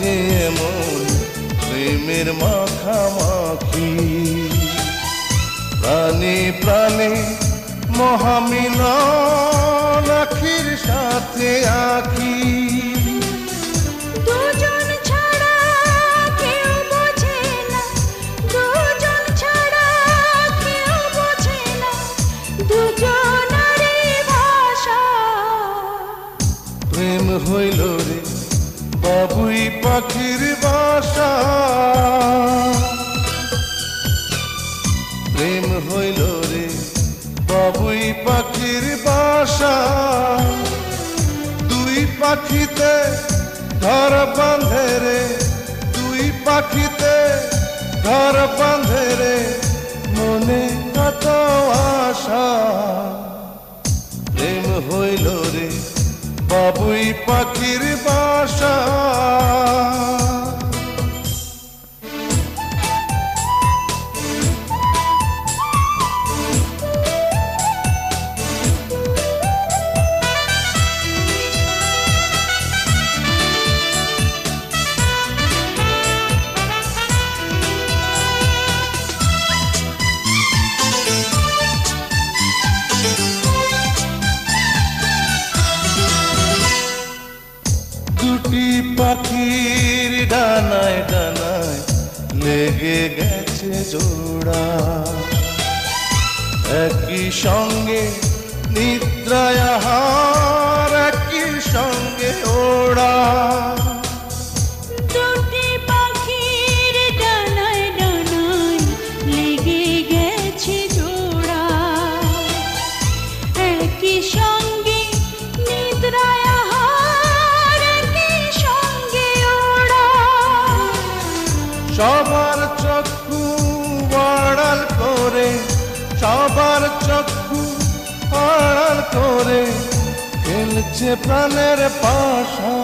মাঝে এমন প্রেমের মাখামাখি, প্রাণে প্রাণে মহামিলন আখির সাথে আখি। দুজন ছাড়া কেউ বোঝে না, দুজন ছাড়া কেউ বোঝে না দুজনারই ভাষা। প্রেম হইল রে বাবুই পাখির বাসা, প্রেম হইল রে বাবুই পাখির বাসা। দুই পাখিতে ঘর বাঁধে রে, দুই পাখিতে ঘর বাঁধে রে, মনে কত আশা। প্রেম হইল রে বাবুই পাখির বাসা। দুটি পাখির ডানায় ডানায় লেগে গেছে জোড়া, একই সঙ্গে নিদ্রায় আহার, একই সঙ্গে ওড়া। দুটি পাখির ডানায় ডানায় লেগে গেছে জোড়া, একই সঙ্গে নিদ্রায় আহার, একই সঙ্গে ওড়া। সবার চক্ষু আড়াল করে, সবার চক্ষু আড়াল করে খেলছে প্রাণের পাশা।